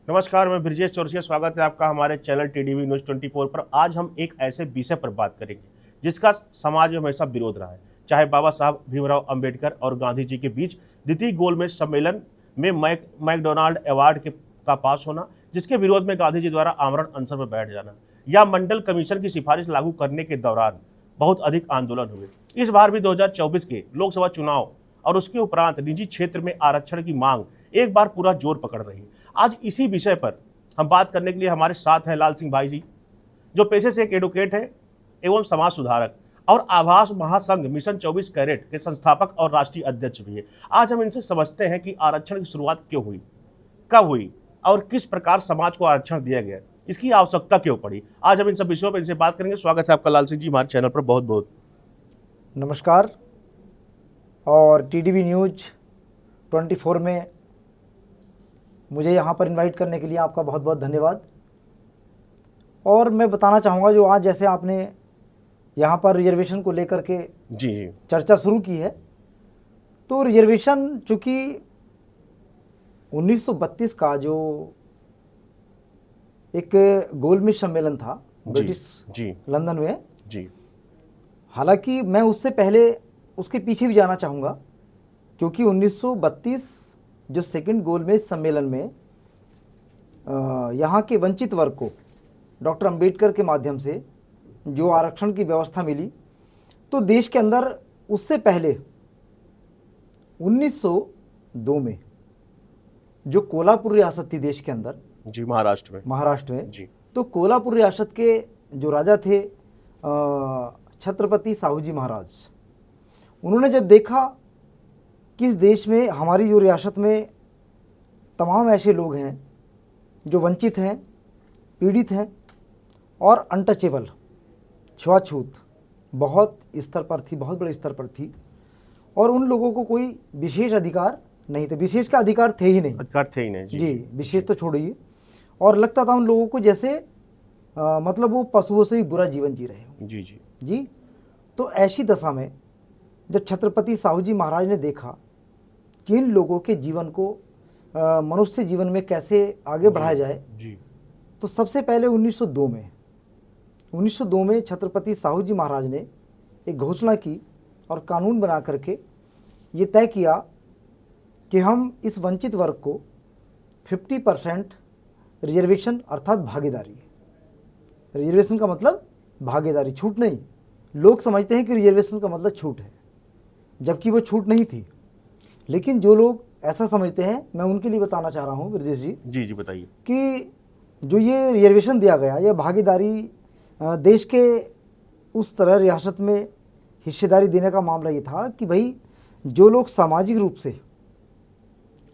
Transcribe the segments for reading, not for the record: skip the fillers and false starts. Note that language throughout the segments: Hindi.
नमस्कार, मैं ब्रिजेश चौरसिया। स्वागत है आपका हमारे चैनल टीडीवी न्यूज़ 24 पर। आज हम एक ऐसे विषय पर बात करेंगे जिसका समाज में हमेशा विरोध रहा है, चाहे बाबा साहब भीमराव अंबेडकर और गांधी जी के बीच द्वितीय गोलमेज सम्मेलन में मैकडोनाल्ड अवार्ड का पास होना, जिसके विरोध में गांधी जी द्वारा आमरण अनशन पर बैठ जाना, या मंडल कमीशन की सिफारिश लागू करने के दौरान बहुत अधिक आंदोलन हुए। इस बार भी 2024 के लोकसभा चुनाव और उसके उपरांत निजी क्षेत्र में आरक्षण की मांग एक बार पूरा जोर पकड़ रही है। आज इसी विषय पर हम बात करने के लिए हमारे साथ हैं लाल सिंह भाई जी, जो पेशे से एक एडवोकेट है एवं समाज सुधारक और आभास महासंघ मिशन 24 कैरेट के संस्थापक और राष्ट्रीय अध्यक्ष भी है। आज हम इनसे समझते हैं कि आरक्षण की शुरुआत क्यों हुई, कब हुई और किस प्रकार समाज को आरक्षण दिया गया, इसकी आवश्यकता क्यों पड़ी। आज हम इन सब विषयों पर इनसे बात करेंगे। स्वागत है आपका लाल सिंह जी हमारे चैनल पर। बहुत बहुत नमस्कार। और टीडीवी न्यूज़ 24 में मुझे यहाँ पर इनवाइट करने के लिए आपका बहुत बहुत धन्यवाद। और मैं बताना चाहूँगा, जो आज जैसे आपने यहाँ पर रिजर्वेशन को लेकर के जी चर्चा शुरू की है, तो रिजर्वेशन चूँकि 1932 का जो एक गोलमेज सम्मेलन था ब्रिटिश लंदन में जी, हालांकि मैं उससे पहले उसके पीछे भी जाना चाहूँगा, क्योंकि 1932 जो सेकंड गोलमेज सम्मेलन में यहाँ के वंचित वर्ग को डॉक्टर अंबेडकर के माध्यम से जो आरक्षण की व्यवस्था मिली, तो देश के अंदर उससे पहले 1902 में जो कोल्हापुर रियासत थी देश के अंदर, जी महाराष्ट्र में जी, तो कोल्हापुर रियासत के जो राजा थे छत्रपति साहूजी महाराज, उन्होंने जब देखा कि इस देश में, हमारी जो रियासत में तमाम ऐसे लोग हैं जो वंचित हैं, पीड़ित हैं और अनटचेबल, छुआछूत बहुत स्तर पर थी, बहुत बड़े स्तर पर थी, और उन लोगों को कोई विशेष अधिकार नहीं थे, विशेष का अधिकार थे ही नहीं जी, विशेष तो छोड़िए। और लगता था उन लोगों को जैसे मतलब वो पशुओं से भी बुरा जीवन जी रहे हो। जी। तो ऐसी दशा में जब छत्रपति साहूजी महाराज ने देखा कि इन लोगों के जीवन को मनुष्य जीवन में कैसे आगे बढ़ाया जाए, तो सबसे पहले 1902 में छत्रपति साहूजी महाराज ने एक घोषणा की और कानून बना करके ये तय किया कि हम इस वंचित वर्ग को 50% रिजर्वेशन अर्थात भागीदारी, रिजर्वेशन का मतलब भागीदारी, छूट नहीं। लोग समझते हैं कि रिजर्वेशन का मतलब छूट है, जबकि वो छूट नहीं थी। लेकिन जो लोग ऐसा समझते हैं, मैं उनके लिए बताना चाह रहा हूँ ब्रजेश जी। जी बताइए कि जो ये रिजर्वेशन दिया गया, यह भागीदारी, देश के उस तरह रियासत में हिस्सेदारी देने का मामला ये था कि भाई जो लोग सामाजिक रूप से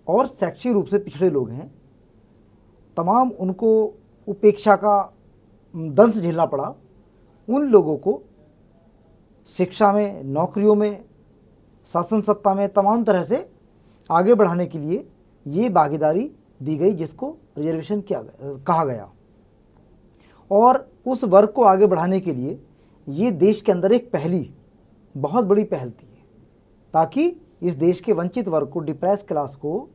और शैक्षिक रूप से पिछड़े लोग हैं, तमाम उनको उपेक्षा का दंश झेलना पड़ा। उन लोगों को शिक्षा में, नौकरियों में, शासन सत्ता में तमाम तरह से आगे बढ़ाने के लिए ये भागीदारी दी गई, जिसको रिजर्वेशन कहा गया। और उस वर्ग को आगे बढ़ाने के लिए ये देश के अंदर एक बहुत बड़ी पहल थी, ताकि इस देश के वंचित वर्ग को, डिप्रेस क्लास को,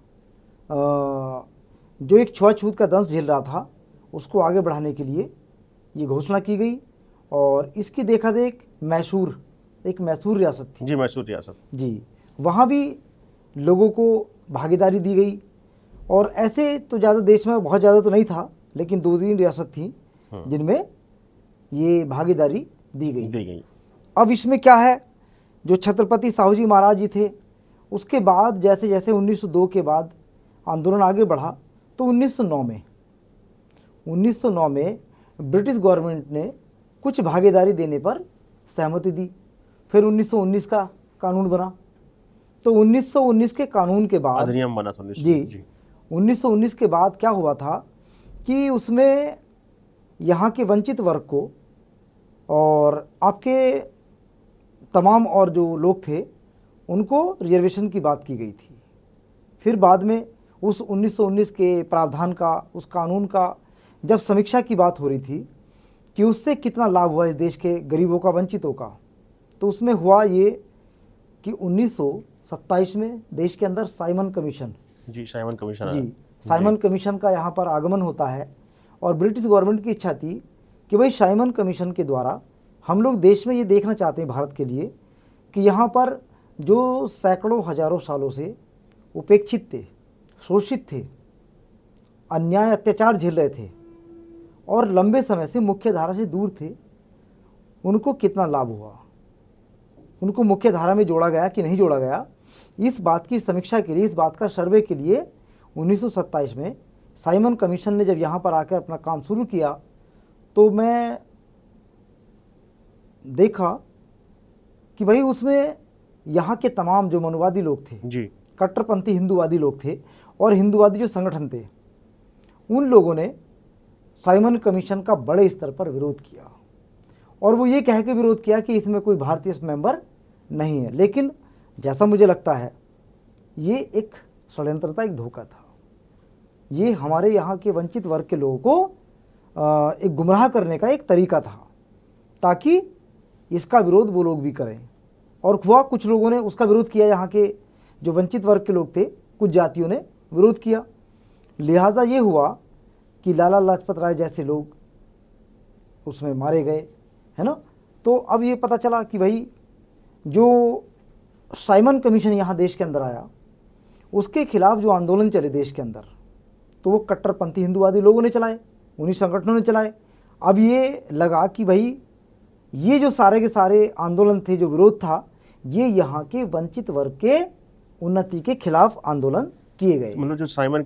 जो एक छुआछूत का दंश झेल रहा था, उसको आगे बढ़ाने के लिए ये घोषणा की गई। और इसकी देखा देख मैसूर रियासत थी जी, मैसूर रियासत जी, वहाँ भी लोगों को भागीदारी दी गई। और ऐसे तो ज़्यादा देश में बहुत ज़्यादा तो नहीं था, लेकिन 2-3 रियासत थी जिनमें ये भागीदारी दी गई। अब इसमें क्या है, जो छत्रपति साहूजी महाराज जी थे, उसके बाद जैसे जैसे 1902 के बाद आंदोलन आगे बढ़ा, तो 1909 में ब्रिटिश गवर्नमेंट ने कुछ भागीदारी देने पर सहमति दी। फिर 1919 का कानून बना, तो 1919 के कानून के बाद अधिनियम बना था। जी 1919 के बाद क्या हुआ था कि उसमें यहाँ के वंचित वर्ग को और आपके तमाम और जो लोग थे, उनको रिजर्वेशन की बात की गई थी। फिर बाद में उस 1919 के प्रावधान का, उस कानून का जब समीक्षा की बात हो रही थी कि उससे कितना लाभ हुआ इस देश के गरीबों का, वंचितों का, तो उसमें हुआ ये कि 1927 में देश के अंदर साइमन कमीशन जी, साइमन कमीशन जी साइमन कमीशन का यहाँ पर आगमन होता है और ब्रिटिश गवर्नमेंट की इच्छा थी कि भाई साइमन कमीशन के द्वारा हम लोग देश में ये देखना चाहते हैं भारत के लिए कि यहाँ पर जो सैकड़ों हजारों सालों से उपेक्षित थे, शोषित थे, अन्याय अत्याचार झेल रहे थे और लंबे समय से मुख्य धारा से दूर थे, उनको कितना लाभ हुआ, उनको मुख्य धारा में जोड़ा गया कि नहीं जोड़ा गया, इस बात की समीक्षा के लिए, इस बात का सर्वे के लिए 1927 में साइमन कमीशन ने जब यहाँ पर आकर अपना काम शुरू किया तो मैं देखा कि भाई उसमें यहाँ के तमाम जो मनुवादी लोग थे जी, कट्टरपंथी हिंदूवादी लोग थे और हिंदूवादी जो संगठन थे, उन लोगों ने साइमन कमीशन का बड़े स्तर पर विरोध किया और वो ये कह के विरोध किया कि इसमें कोई भारतीय मेंबर नहीं है। लेकिन जैसा मुझे लगता है ये एक षड्यंत्र था, एक धोखा था। ये हमारे यहाँ के वंचित वर्ग के लोगों को एक गुमराह करने का एक तरीका था ताकि इसका विरोध वो लोग भी करें। और हुआ, कुछ लोगों ने उसका विरोध किया, यहाँ के जो वंचित वर्ग के लोग थे, कुछ जातियों ने विरोध किया। लिहाजा ये हुआ कि लाला लाजपत राय जैसे लोग उसमें मारे गए, है ना। तो अब ये पता चला कि भाई जो साइमन कमीशन यहाँ देश के अंदर आया उसके खिलाफ जो आंदोलन चले देश के अंदर, तो वो कट्टरपंथी हिंदूवादी लोगों ने चलाए, उन्हीं संगठनों ने चलाए। अब ये लगा कि भाई ये जो सारे के सारे आंदोलन थे, जो विरोध था, ये यहाँ के वंचित वर्ग के उन्नति के खिलाफ आंदोलन किए गए। मतलब जो साइमन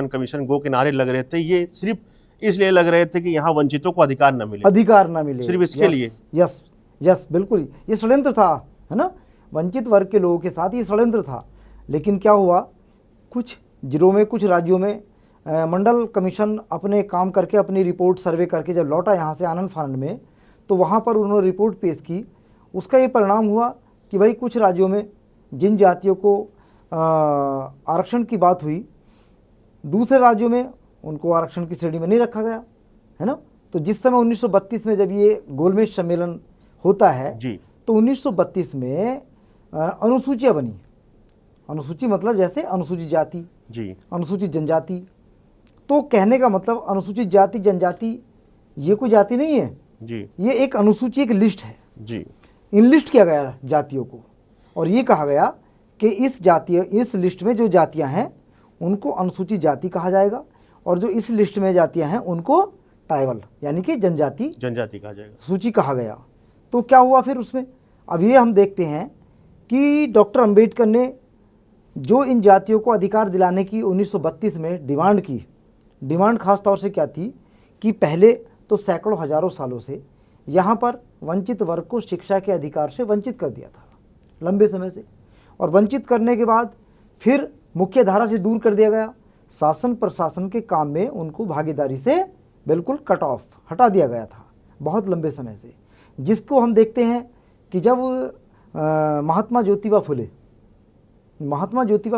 कमीशन गो के नारे लग रहे थे, ये सिर्फ इसलिए लग रहे थे कि यहाँ वंचितों को अधिकार न मिले, सिर्फ इसके लिए। यस यस, बिल्कुल, ये षड्यंत्र था, है ना। वंचित वर्ग के लोगों के साथ ये षड्यंत्र था। लेकिन क्या हुआ, कुछ जिलों में, कुछ राज्यों में मंडल कमीशन अपने काम करके, अपनी रिपोर्ट सर्वे करके जब लौटा यहाँ से आनंद फानंद में, तो वहाँ पर उन्होंने रिपोर्ट पेश की। उसका ये परिणाम हुआ कि भाई कुछ राज्यों में जिन जातियों को आरक्षण की बात हुई, दूसरे राज्यों में उनको आरक्षण की श्रेणी में नहीं रखा गया, है ना। तो जिस समय 1932 में जब ये गोलमेज सम्मेलन होता है जी, तो 1932 में अनुसूचियाँ बनी। अनुसूची मतलब जैसे अनुसूचित जाति जी, अनुसूचित जनजाति। तो कहने का मतलब अनुसूचित जाति जनजाति ये कोई जाति नहीं है जी, ये एक अनुसूची, एक लिस्ट है जी। इनलिस्ट किया गया जातियों को और ये कहा गया कि इस लिस्ट में जो जातियां हैं उनको अनुसूचित जाति कहा जाएगा और जो इस लिस्ट में जातियां हैं उनको ट्राइबल यानी कि जनजाति कहा जाएगा, सूची कहा गया। तो क्या हुआ फिर उसमें, अब ये हम देखते हैं कि डॉक्टर अंबेडकर ने जो इन जातियों को अधिकार दिलाने की 1932 में डिमांड की, डिमांड खास तौर से क्या थी कि पहले तो सैकड़ों हजारों सालों से यहाँ पर वंचित वर्ग को शिक्षा के अधिकार से वंचित कर दिया था लंबे समय से, और वंचित करने के बाद फिर मुख्य धारा से दूर कर दिया गया। शासन प्रशासन के काम में उनको भागीदारी से बिल्कुल कट ऑफ, हटा दिया गया था बहुत लंबे समय से, जिसको हम देखते हैं कि जब महात्मा ज्योतिबा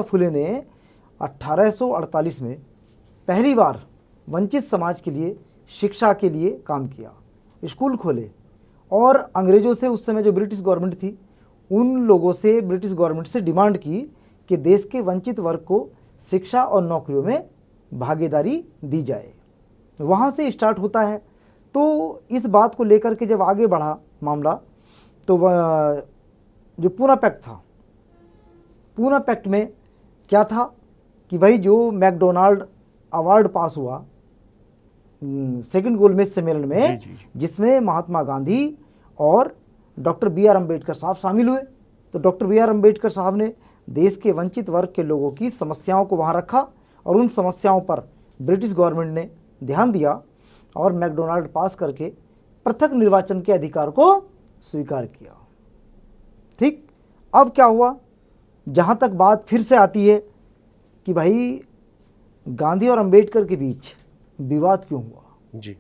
फुले ने 1848 में पहली बार वंचित समाज के लिए शिक्षा के लिए काम किया, स्कूल खोले और अंग्रेज़ों से, उस समय जो ब्रिटिश गवर्नमेंट थी, उन लोगों से, ब्रिटिश गवर्नमेंट से डिमांड की कि देश के वंचित वर्ग को शिक्षा और नौकरियों में भागीदारी दी जाए। वहाँ से स्टार्ट होता है। तो इस बात को लेकर के जब आगे बढ़ा मामला, तो जो पूना पैक्ट था, पूना पैक्ट में क्या था कि भाई जो मैकडोनाल्ड अवार्ड पास हुआ सेकंड गोलमेज सम्मेलन में, जी, जी। जिसमें महात्मा गांधी और डॉक्टर बी आर अम्बेडकर साहब शामिल हुए, तो डॉक्टर बी आर अम्बेडकर साहब ने देश के वंचित वर्ग के लोगों की समस्याओं को वहाँ रखा और उन समस्याओं पर ब्रिटिश गवर्नमेंट ने ध्यान दिया और मैकडोनाल्ड पास करके पृथक निर्वाचन के अधिकार को स्वीकार किया। ठीक, अब क्या हुआ, जहाँ तक बात फिर से आती है कि भाई गांधी और अम्बेडकर के बीच विवाद क्यों हुआ, जी,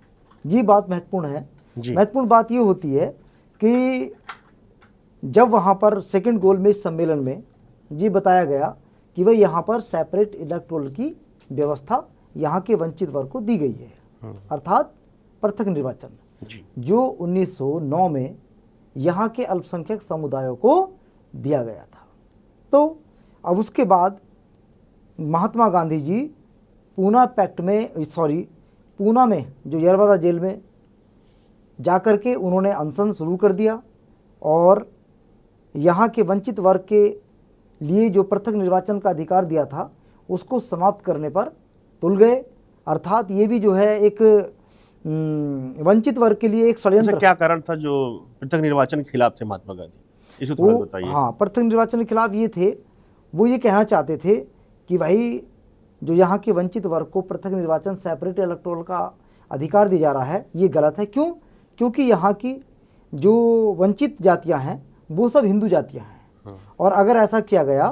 ये बात महत्वपूर्ण है। जी। महत्वपूर्ण बात ये होती है कि जब वहाँ पर सेकंड गोलमेज सम्मेलन में ये बताया गया कि भाई यहाँ पर सेपरेट इलेक्टोरल की व्यवस्था यहाँ के वंचित वर्ग को दी गई है, अर्थात पृथक निर्वाचन, जी, जो 1909 में यहाँ के अल्पसंख्यक समुदायों को दिया गया था। तो अब उसके बाद महात्मा गांधी जी पूना में जो यरवदा जेल में जाकर के उन्होंने अनशन शुरू कर दिया और यहाँ के वंचित वर्ग के लिए जो पृथक निर्वाचन का अधिकार दिया था उसको समाप्त करने पर तुल गए। अर्थात ये भी जो है एक वंचित वर्ग के लिए एक षड्यंत्र। क्या कारण था जो पृथक निर्वाचन के खिलाफ थे महात्मा गांधी, इसको थोड़ा बताइए। हाँ, पृथक निर्वाचन के खिलाफ ये थे, वो ये कहना चाहते थे कि भाई जो यहाँ के वंचित वर्ग को पृथक निर्वाचन सेपरेट इलेक्टोरल का अधिकार दिया जा रहा है ये गलत है। क्यों? क्योंकि यहाँ की जो वंचित जातियाँ हैं वो सब हिंदू जातियाँ हैं और अगर ऐसा किया गया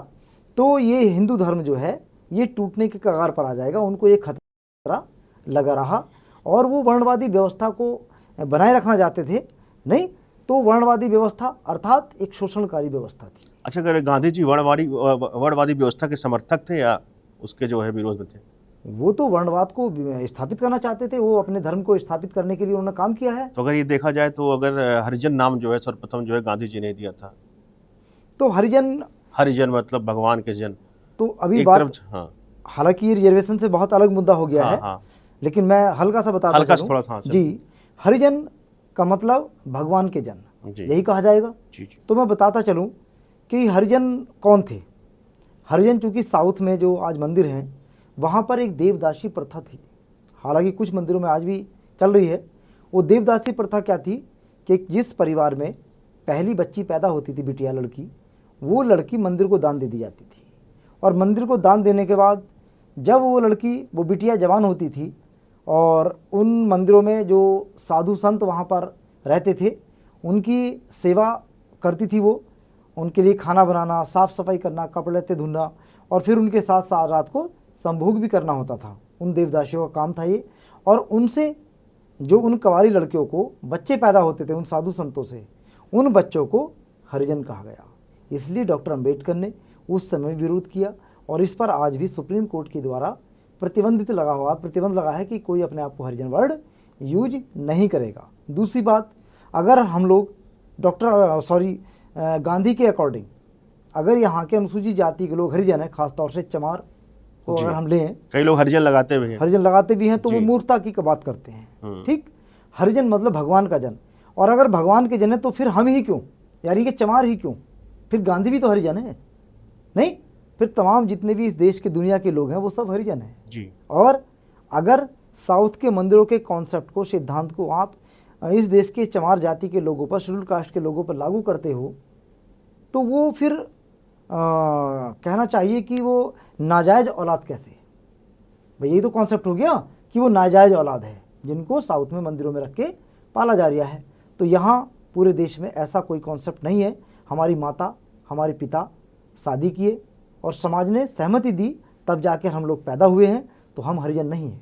तो ये हिंदू धर्म जो है ये टूटने के कगार पर आ जाएगा। उनको ये खतरा लगा रहा और वो वर्णवादी व्यवस्था को बनाए रखना चाहते थे। नहीं तो वर्णवादी व्यवस्था अर्थात एक शोषणकारी व्यवस्था थी। अच्छा, अगर गांधी जी वर्णवादी व्यवस्था के समर्थक थे या उसके जो है विरोध में थे? वो तो वर्णवाद को स्थापित करना चाहते थे, वो अपने धर्म को स्थापित करने के लिए उन्होंने काम किया है। तो अगर ये देखा जाए तो अगर हरिजन नाम जो है सर्वप्रथम जो है गांधी जी ने दिया था, तो हरिजन मतलब भगवान के जन, तो अभी बात हाँ। हालांकि ये रिजर्वेशन से बहुत अलग मुद्दा हो गया है। हाँ। लेकिन मैं हल्का सा बताता हूँ थोड़ा सा जी। हरिजन का मतलब भगवान के जन, यही कहा जाएगा। जी। तो मैं बताता चलूँ कि हरिजन कौन थे। हरिजन चूँकि साउथ में जो आज मंदिर हैं वहाँ पर एक देवदासी प्रथा थी, हालांकि कुछ मंदिरों में आज भी चल रही है। वो देवदासी प्रथा क्या थी कि जिस परिवार में पहली बच्ची पैदा होती थी, बिटिया लड़की, वो लड़की मंदिर को दान दे दी जाती थी और मंदिर को दान देने के बाद जब वो बिटिया जवान होती थी और उन मंदिरों में जो साधु संत वहाँ पर रहते थे उनकी सेवा करती थी, वो उनके लिए खाना बनाना, साफ़ सफाई करना, कपड़े लत्ते धुलना और फिर उनके साथ साथ रात को संभोग भी करना होता था। उन देवदासियों का काम था ये। और उनसे जो उन कवारी लड़कियों को बच्चे पैदा होते थे उन साधु संतों से, उन बच्चों को हरिजन कहा गया। इसलिए डॉक्टर अंबेडकर ने उस समय विरोध किया और इस पर आज भी सुप्रीम कोर्ट के द्वारा प्रतिबंध लगा है कि कोई अपने आप को हरिजन वर्ड यूज नहीं करेगा। दूसरी बात, अगर हम लोग गांधी के अकॉर्डिंग अगर यहाँ के अनुसूचित जाति के लोग हरिजन है, खासतौर से चमार को अगर हम लें, कई लोग हरिजन लगाते भी हैं तो वो मूर्खता की बात करते हैं। ठीक, हरिजन मतलब भगवान का जन, और अगर भगवान के जन है तो फिर हम ही क्यों, यानी कि चमार ही क्यों? फिर गांधी भी तो हरिजन है, नहीं? फिर तमाम जितने भी इस देश के दुनिया के लोग हैं वो सब हरिजन हैं जी। और अगर साउथ के मंदिरों के कॉन्सेप्ट को, सिद्धांत को आप इस देश के चमार जाति के लोगों पर, शेड्यूल कास्ट के लोगों पर लागू करते हो तो वो फिर कहना चाहिए कि वो नाजायज़ औलाद कैसे? भाई यही तो कॉन्सेप्ट हो गया कि वो नाजायज़ औलाद है जिनको साउथ में मंदिरों में रख के पाला जा रहा है। तो यहाँ पूरे देश में ऐसा कोई कॉन्सेप्ट नहीं है। हमारी माता, हमारे पिता शादी किए और समाज ने सहमति दी, तब जाकर हम लोग पैदा हुए हैं, तो हम हरिजन नहीं हैं।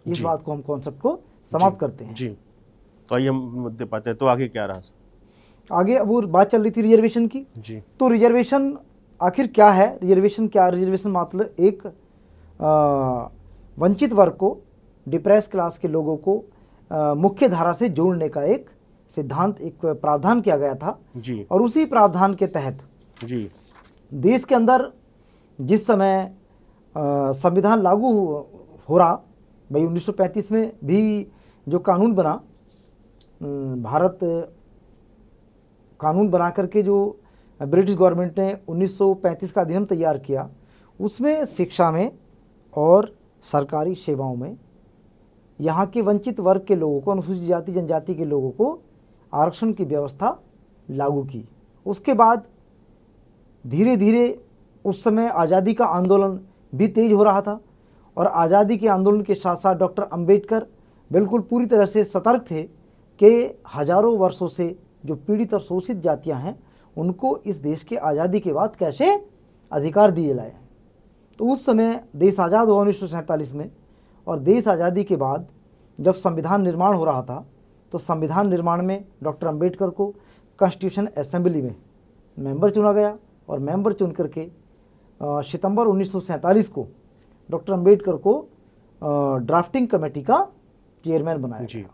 इस बात को हम कॉन्सेप्ट को समाप्त करते हैं जी। तो आइए हम मुद्दे पाते हैं, तो आगे क्या रहा? आगे अब वो बात चल रही थी रिजर्वेशन की जी। तो रिजर्वेशन आखिर क्या है? रिजर्वेशन मतलब एक वंचित वर्ग को, डिप्रेस क्लास के लोगों को मुख्य धारा से जोड़ने का एक सिद्धांत, एक प्रावधान किया गया था जी। और उसी प्रावधान के तहत जी देश के अंदर जिस समय संविधान लागू हो रहा, भाई 1935 में भी जो कानून बना, भारत कानून बना करके जो ब्रिटिश गवर्नमेंट ने 1935 का अधिनियम तैयार किया, उसमें शिक्षा में और सरकारी सेवाओं में यहाँ के वंचित वर्ग के लोगों को, अनुसूचित जाति जनजाति के लोगों को आरक्षण की व्यवस्था लागू की। उसके बाद धीरे धीरे उस समय आज़ादी का आंदोलन भी तेज हो रहा था और आज़ादी के आंदोलन के साथ साथ डॉक्टर अंबेडकर बिल्कुल पूरी तरह से सतर्क थे कि हजारों वर्षों से जो पीड़ित और शोषित जातियां हैं उनको इस देश के आज़ादी के बाद कैसे अधिकार दिए जाए। तो उस समय देश आज़ाद हुआ 1947 में, और देश आज़ादी के बाद जब संविधान निर्माण हो रहा था तो संविधान निर्माण में डॉक्टर अंबेडकर को कॉन्स्टिट्यूशन असेंबली में मेंबर चुना गया और मेंबर चुन करके सितंबर 1947 को डॉक्टर अंबेडकर को ड्राफ्टिंग कमेटी का चेयरमैन बनाया गया।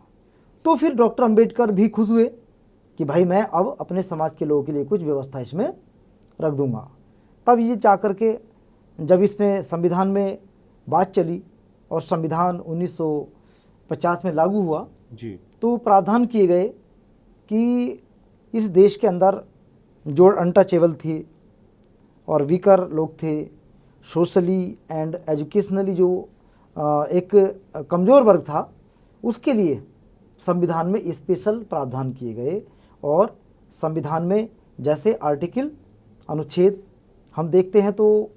तो फिर डॉक्टर अंबेडकर भी खुश हुए कि भाई मैं अब अपने समाज के लोगों के लिए कुछ व्यवस्था इसमें रख दूंगा। तब ये चाह करके जब इसमें संविधान में बात चली और संविधान 1950 में लागू हुआ जी। तो प्रावधान किए गए कि इस देश के अंदर जो अनटचेबल थे और वीकर लोग थे, सोशली एंड एजुकेशनली जो एक कमज़ोर वर्ग था, उसके लिए संविधान में स्पेशल प्रावधान किए गए। और संविधान में जैसे आर्टिकल, अनुच्छेद हम देखते हैं तो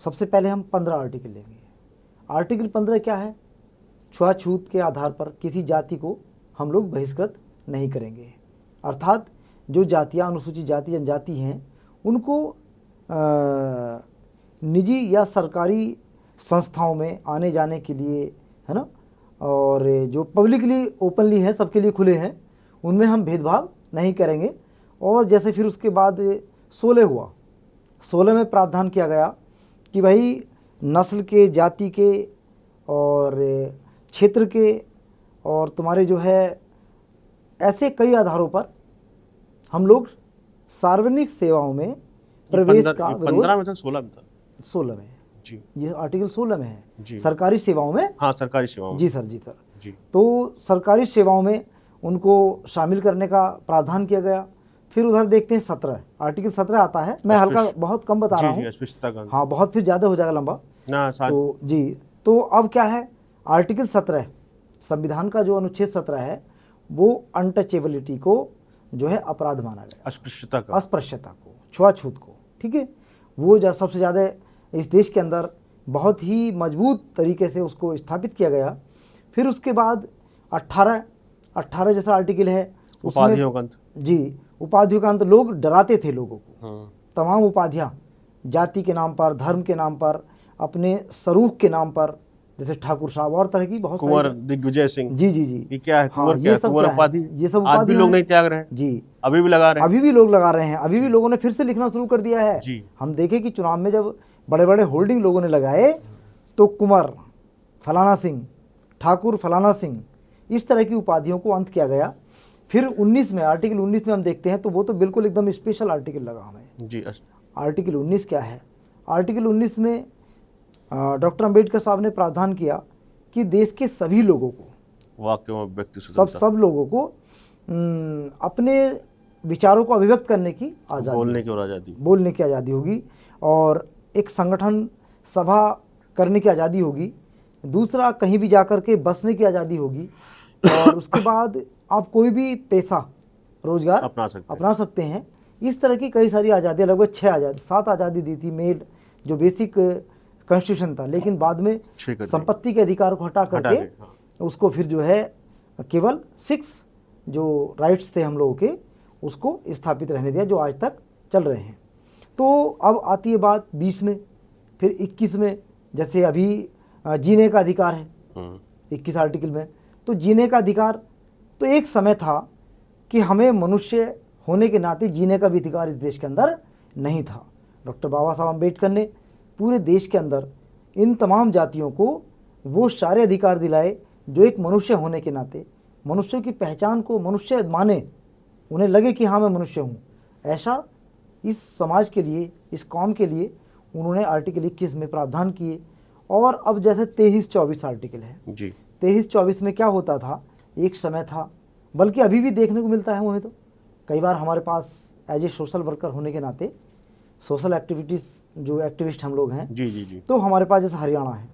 सबसे पहले हम 15 आर्टिकल लेंगे। आर्टिकल 15 क्या है? छुआछूत के आधार पर किसी जाति को हम लोग बहिष्कृत नहीं करेंगे, अर्थात जो जातियाँ अनुसूचित जाति जनजाति हैं उनको निजी या सरकारी संस्थाओं में आने जाने के लिए, है ना, और जो पब्लिकली ओपनली हैं, सबके लिए खुले हैं, उनमें हम भेदभाव नहीं करेंगे। और जैसे फिर उसके बाद 16 हुआ, 16 में प्रावधान किया गया कि भाई नस्ल के, जाति के और क्षेत्र के और तुम्हारे जो है ऐसे कई आधारों पर हम लोग सार्वजनिक सेवाओं में प्रवेश का विरोध 15 में था, 16 में था? 16 में जी। ये आर्टिकल 16 में है जी। सरकारी सेवाओं में। हाँ, सरकारी सेवाओं में। जी सर, जी सर। जी। तो सरकारी सेवाओं में उनको शामिल करने का प्रावधान किया गया। फिर उधर देखते हैं 17, आर्टिकल 17 आता है। मैं हल्का बहुत कम बता रहा हूँ, हाँ बहुत फिर ज़्यादा हो जाएगा लंबा ना। तो जी, तो अब क्या है, आर्टिकल 17 संविधान का जो अनुच्छेद 17 है वो अनटचेबिलिटी को जो है अपराध माना गया, अस्पृश्यता को, छुआछूत को, ठीक है। वो जब सबसे ज़्यादा इस देश के अंदर बहुत ही मजबूत तरीके से उसको स्थापित किया गया। फिर उसके बाद 18 जैसा आर्टिकल है, उपाधियों का अंत। जी, उपाधियों का अंत। लोग डराते थे लोगों को, तमाम उपाधियाँ जाति के नाम पर, धर्म के नाम पर, अपने स्वरूप के नाम पर, जैसे ठाकुर साहब और तरह की बहुत कुंवर दिग्विजय सिंह। जी जी जी, ये क्या है? हाँ, कुंवर क्या है? कुंवर उपाधि ये सब आज भी लोग नहीं त्याग रहे हैं जी, अभी भी लगा रहे हैं। अभी भी लोग लगा रहे हैं, अभी भी लोगों ने फिर से लिखना शुरू कर दिया है जी। हम देखे कि चुनाव में जब बड़े बड़े होल्डिंग लोगों ने लगाए तो कुंवर फलाना सिंह, ठाकुर फलाना सिंह, इस तरह की उपाधियों को अंत किया गया। फिर 19 में, आर्टिकल 19 में हम देखते हैं तो वो तो बिल्कुल एकदम स्पेशल आर्टिकल लगा हमें जी। आर्टिकल 19 क्या है? आर्टिकल 19 में डॉक्टर अंबेडकर साहब ने प्रावधान किया कि देश के सभी लोगों को, वाक्यों में व्यक्ति सब लोगों को अपने विचारों को अभिव्यक्त करने की आज़ादी, बोलने की आज़ादी होगी, और एक संगठन सभा करने की आज़ादी होगी। दूसरा, कहीं भी जाकर के बसने की आज़ादी होगी। और उसके बाद आप कोई भी पेशा, रोजगार अपना सकते हैं। इस तरह की कई सारी आज़ादियाँ, लगभग 7 आज़ादी दी थी मेड, जो बेसिक कॉन्स्टिट्यूशन था। लेकिन बाद में संपत्ति के अधिकार को हटा करके उसको फिर जो है केवल 6 जो राइट्स थे हम लोगों के, उसको स्थापित रहने दिया, जो आज तक चल रहे हैं। तो अब आती है बात 20 में, फिर 21 में, जैसे अभी जीने का अधिकार है 21 आर्टिकल में। तो जीने का अधिकार, तो एक समय था कि हमें मनुष्य होने के नाते जीने का भी अधिकार इस देश के अंदर नहीं था। डॉक्टर बाबा साहब अम्बेडकर ने पूरे देश के अंदर इन तमाम जातियों को वो सारे अधिकार दिलाए जो एक मनुष्य होने के नाते मनुष्य की पहचान को मनुष्य माने, उन्हें लगे कि हाँ मैं मनुष्य हूँ। ऐसा इस समाज के लिए, इस कौम के लिए उन्होंने आर्टिकल 21 में प्रावधान किए। और अब जैसे 23-24 आर्टिकल है जी। 23-24 में क्या होता था, एक समय था, बल्कि अभी भी देखने को मिलता है हमें, तो कई बार हमारे पास एज ए सोशल वर्कर होने के नाते, सोशल एक्टिविटीज़ जो एक्टिविस्ट हम लोग हैं जी जी जी, तो हमारे पास जैसे हरियाणा है,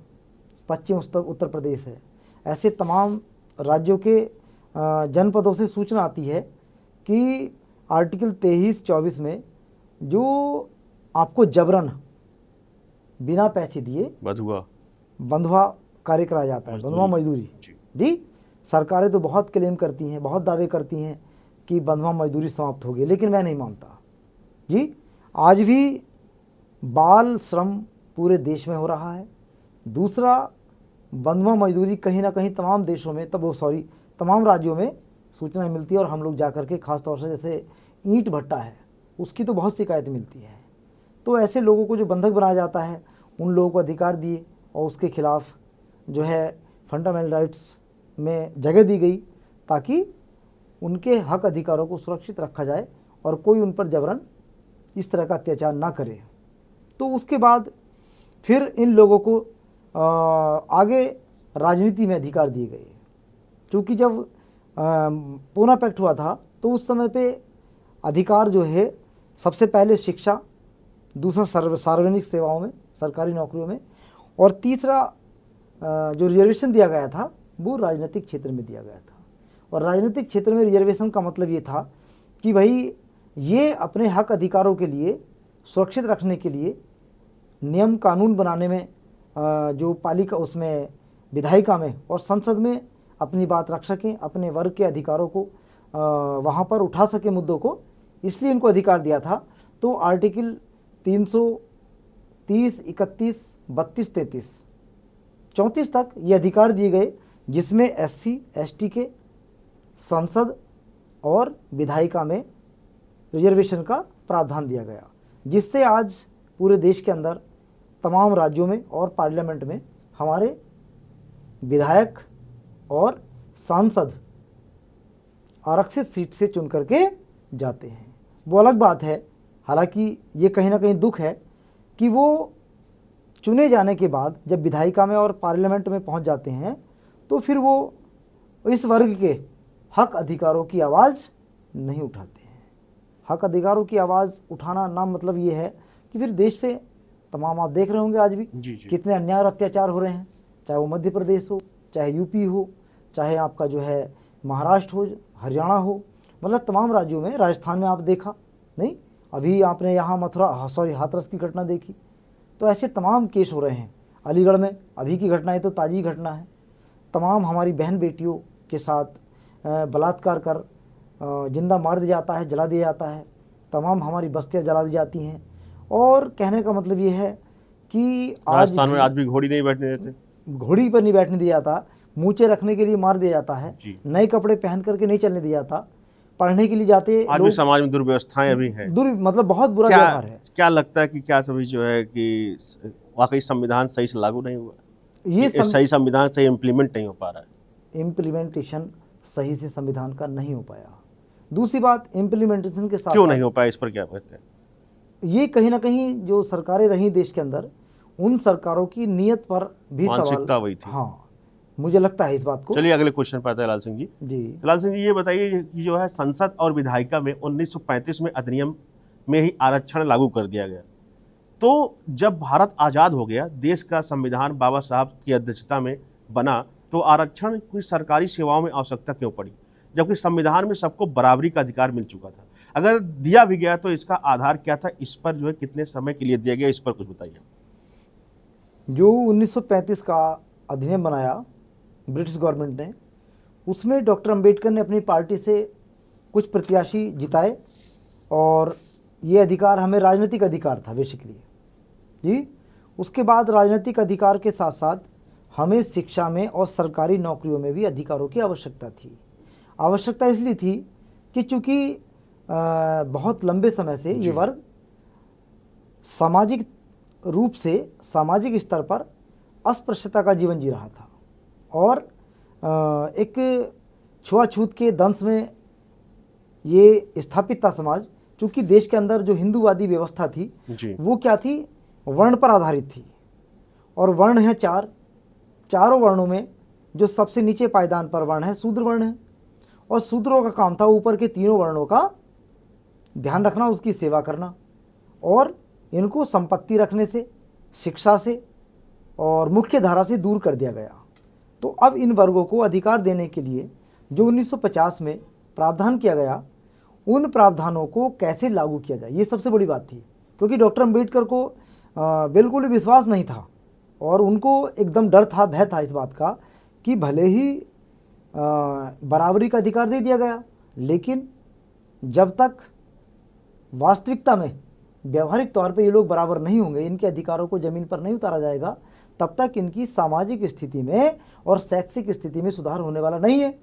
पश्चिम उत्तर प्रदेश है, ऐसे तमाम राज्यों के जनपदों से सूचना आती है कि आर्टिकल 23-24 में जो आपको जबरन बिना पैसे दिए बंधुआ कार्य कराया जाता है, बंधुआ मजदूरी जी। सरकारें तो बहुत क्लेम करती हैं, बहुत दावे करती हैं कि बंधुआ मजदूरी समाप्त हो गई, लेकिन मैं नहीं मानता जी। आज भी बाल श्रम पूरे देश में हो रहा है। दूसरा, बंधुआ मजदूरी कहीं ना कहीं तमाम देशों में, तमाम राज्यों में सूचना मिलती है। और हम लोग जाकर के ख़ास तौर से जैसे ईंट भट्टा है, उसकी तो बहुत शिकायत मिलती है। तो ऐसे लोगों को जो बंधक बनाया जाता है, उन लोगों को अधिकार दिए और उसके खिलाफ जो है फंडामेंटल राइट्स में जगह दी गई, ताकि उनके हक अधिकारों को सुरक्षित रखा जाए और कोई उन पर जबरन इस तरह का अत्याचार ना करे। तो उसके बाद फिर इन लोगों को आगे राजनीति में अधिकार दिए गए। क्योंकि जब पूना पैक्ट हुआ था तो उस समय पे अधिकार जो है सबसे पहले शिक्षा, दूसरा सार्वजनिक सेवाओं में, सरकारी नौकरियों में, और तीसरा जो रिजर्वेशन दिया गया था वो राजनीतिक क्षेत्र में दिया गया था। और राजनीतिक क्षेत्र में रिजर्वेशन का मतलब ये था कि भाई ये अपने हक अधिकारों के लिए सुरक्षित रखने के लिए नियम कानून बनाने में जो पालिका उसमें विधायिका में और संसद में अपनी बात रख सकें, अपने वर्ग के अधिकारों को वहाँ पर उठा सके मुद्दों को, इसलिए इनको अधिकार दिया था। तो आर्टिकल 330, 31, 32, 33, 34 तक ये अधिकार दिए गए, जिसमें SC, ST के संसद और विधायिका में रिजर्वेशन का प्रावधान दिया गया, जिससे आज पूरे देश के अंदर तमाम राज्यों में और पार्लियामेंट में हमारे विधायक और सांसद आरक्षित सीट से चुन करके जाते हैं। वो अलग बात है, हालांकि ये कहीं ना कहीं दुख है कि वो चुने जाने के बाद जब विधायिका में और पार्लियामेंट में पहुंच जाते हैं तो फिर वो इस वर्ग के हक अधिकारों की आवाज़ नहीं उठाते हैं। हक अधिकारों की आवाज़ उठाना ना मतलब ये है कि फिर देश पे तमाम, आप देख रहे होंगे आज भी कितने अन्याय और अत्याचार हो रहे हैं, चाहे वो मध्य प्रदेश हो, चाहे यूपी हो, चाहे आपका जो है महाराष्ट्र हो, हरियाणा हो, मतलब तमाम राज्यों में, राजस्थान में आप देखा नहीं, अभी आपने यहाँ हाथरस की घटना देखी, तो ऐसे तमाम केस हो रहे हैं। अलीगढ़ में अभी की घटना है तो ताज़ी घटना है, तमाम हमारी बहन बेटियों के साथ बलात्कार कर जिंदा मार दिया जाता है, जला दिया जाता है, तमाम हमारी बस्तियाँ जला दी जाती हैं। और कहने का मतलब ये है कि राजस्थान में आज भी घोड़ी नहीं बैठने देते, घोड़ी पर नहीं बैठने दिया जाता, मूंछें रखने के लिए मार दिया जाता है, नए कपड़े पहन करके नहीं चलने दिया जाता, पढ़ने के लिए जाते आज भी समाज में दुर्व्यवस्थाएं अभी हैं, मतलब बहुत बुरा व्यवहार है। क्या लगता है कि क्या सभी जो है कि वाकई संविधान सही से लागू नहीं हुआ, ये सही संविधान सही इम्प्लीमेंट नहीं हो पा रहा है, इम्प्लीमेंटेशन सही से संविधान का नहीं हो पाया। दूसरी बात, इम्प्लीमेंटेशन के साथ क्यों नहीं हो पाया, इस पर क्या कहते हैं? ये कहीं ना कहीं जो सरकारें रही देश के अंदर, उन सरकारों की नीयत पर भी मानसिकता वही थी। हाँ, मुझे लगता है इस बात को। चलिए अगले क्वेश्चन पर आते हैं लाल सिंह जी। लाल सिंह जी ये बताइए कि जो है संसद और विधायिका में 1935 में अधिनियम में ही आरक्षण लागू कर दिया गया, तो जब भारत आज़ाद हो गया, देश का संविधान बाबा साहब की अध्यक्षता में बना, तो आरक्षण की सरकारी सेवाओं में आवश्यकता क्यों पड़ी, जबकि संविधान में सबको बराबरी का अधिकार मिल चुका था? अगर दिया भी गया तो इसका आधार क्या था, इस पर जो है कितने समय के लिए दिया गया, इस पर कुछ बताइए। जो 1935 का अधिनियम बनाया ब्रिटिश गवर्नमेंट ने, उसमें डॉक्टर अंबेडकर ने अपनी पार्टी से कुछ प्रत्याशी जिताए, और ये अधिकार हमें राजनीतिक अधिकार था बेसिकली जी। उसके बाद राजनीतिक अधिकार के साथ साथ हमें शिक्षा में और सरकारी नौकरियों में भी अधिकारों की आवश्यकता थी। आवश्यकता इसलिए थी कि चूँकि बहुत लंबे समय से ये वर्ग सामाजिक रूप से, सामाजिक स्तर पर अस्पृश्यता का जीवन जी रहा था, और एक छुआछूत के दंश में ये स्थापित था समाज। चूँकि देश के अंदर जो हिंदूवादी व्यवस्था थी वो क्या थी, वर्ण पर आधारित थी, और वर्ण है चारों वर्णों में जो सबसे नीचे पायदान पर वर्ण है शूद्र वर्ण है, और शूद्रों का काम था ऊपर के तीनों वर्णों का ध्यान रखना, उसकी सेवा करना, और इनको संपत्ति रखने से, शिक्षा से और मुख्य धारा से दूर कर दिया गया। तो अब इन वर्गों को अधिकार देने के लिए जो 1950 में प्रावधान किया गया, उन प्रावधानों को कैसे लागू किया जाए, ये सबसे बड़ी बात थी। क्योंकि डॉक्टर अंबेडकर को बिल्कुल भी विश्वास नहीं था, और उनको एकदम डर था, भय था इस बात का कि भले ही बराबरी का अधिकार दे दिया गया, लेकिन जब तक वास्तविकता में व्यवहारिक तौर पे ये लोग बराबर नहीं होंगे, इनके अधिकारों को ज़मीन पर नहीं उतारा जाएगा, तब तक इनकी सामाजिक स्थिति में और शैक्षिक स्थिति में सुधार होने वाला नहीं है।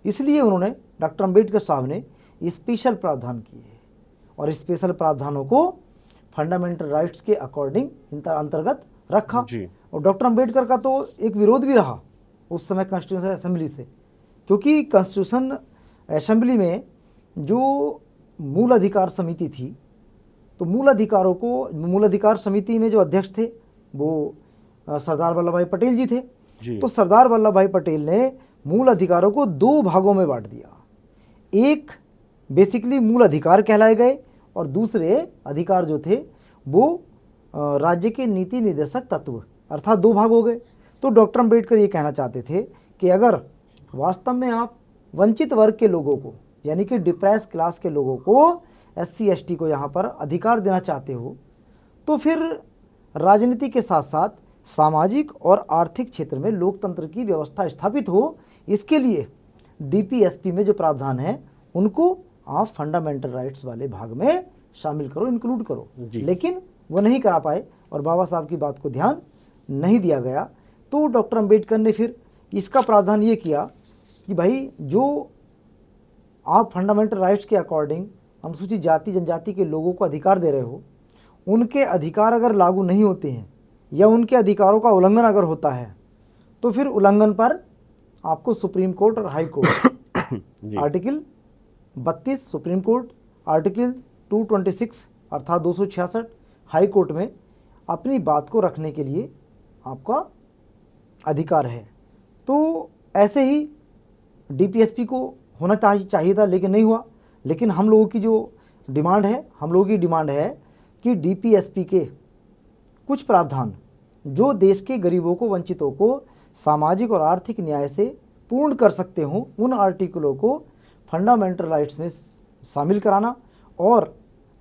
इसलिए उन्होंने, डॉक्टर अंबेडकर साहब ने स्पेशल प्रावधान किए, और स्पेशल प्रावधानों को फंडामेंटल राइट्स के अकॉर्डिंग अंतर्गत रखा। और डॉक्टर अंबेडकर का तो एक विरोध भी रहा उस समय कॉन्स्टिट्यूशन असेंबली से, क्योंकि कॉन्स्टिट्यूशन असेंबली में जो मूल अधिकार समिति थी, तो मूल अधिकार समिति में जो अध्यक्ष थे वो सरदार वल्लभ भाई पटेल जी थे। जी। तो सरदार वल्लभ भाई पटेल ने मूल अधिकारों को दो भागों में बांट दिया। एक बेसिकली मूल अधिकार कहलाए गए और दूसरे अधिकार जो थे वो राज्य के नीति निर्देशक तत्व, अर्थात दो भाग हो गए। तो डॉक्टर अंबेडकर ये कहना चाहते थे कि अगर वास्तव में आप वंचित वर्ग के लोगों को, यानी कि डिप्रेस क्लास के लोगों को, SC ST को यहाँ पर अधिकार देना चाहते हो, तो फिर राजनीति के साथ साथ सामाजिक और आर्थिक क्षेत्र में लोकतंत्र की व्यवस्था स्थापित हो, इसके लिए DPSP में जो प्रावधान है उनको आप फंडामेंटल राइट्स वाले भाग में शामिल करो, इंक्लूड करो। लेकिन वो नहीं करा पाए और बाबा साहब की बात को ध्यान नहीं दिया गया। तो डॉक्टर अंबेडकर ने फिर इसका प्रावधान ये किया कि भाई जो आप फंडामेंटल राइट्स के अकॉर्डिंग अनुसूचित जाति जनजाति के लोगों को अधिकार दे रहे हो, उनके अधिकार अगर लागू नहीं होते हैं या उनके अधिकारों का उल्लंघन अगर होता है तो फिर उल्लंघन पर आपको सुप्रीम कोर्ट और high court article 32 supreme court, article 226 अर्थात 266 हाई कोर्ट में अपनी बात को रखने के लिए आपका अधिकार है। तो ऐसे ही DPSP को होना चाहिए था, लेकिन नहीं हुआ। लेकिन हम लोगों की जो डिमांड है, कि DPSP के कुछ प्रावधान जो देश के गरीबों को, वंचितों को सामाजिक और आर्थिक न्याय से पूर्ण कर सकते हों, उन आर्टिकलों को फंडामेंटल राइट्स में शामिल कराना, और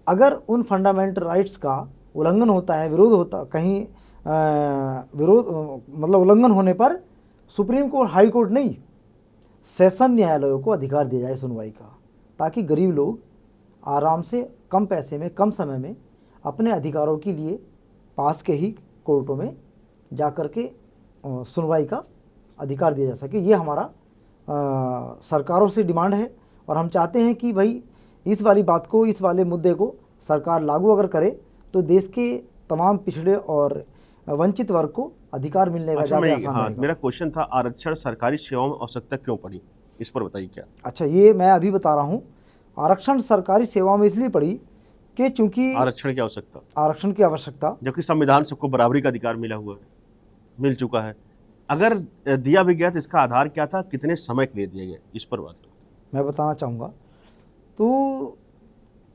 अगर उन फंडामेंटल राइट्स का उल्लंघन होता है, विरोध होता कहीं उल्लंघन होने पर सुप्रीम कोर्ट, हाई कोर्ट नहीं, सेशन न्यायालयों को अधिकार दिया जाए सुनवाई का, ताकि गरीब लोग आराम से कम पैसे में, कम समय में अपने अधिकारों के लिए पास के ही कोर्टों में जाकर के सुनवाई का अधिकार दिया जा सके। ये हमारा सरकारों से डिमांड है और हम चाहते हैं कि भाई इस वाली बात को, इस वाले मुद्दे को सरकार लागू अगर करे तो देश के तमाम पिछड़े और वंचित वर्ग को अधिकार मिलने का ज़्यादा आसान रहेगा। मेरा क्वेश्चन था, आरक्षण सरकारी सेवाओं में आवश्यकता क्यों पड़ी, इस पर बताइए क्या। अच्छा, ये मैं अभी बता रहा हूँ। आरक्षण सरकारी सेवाओं में इसलिए पड़ी कि चूंकि आरक्षण की आवश्यकता, जबकि संविधान सबको बराबरी का अधिकार मिल चुका है। अगर दिया भी गया तो इसका आधार क्या था, कितने समय के लिए दिया गया, इस पर बात मैं बताना चाहूँगा। तो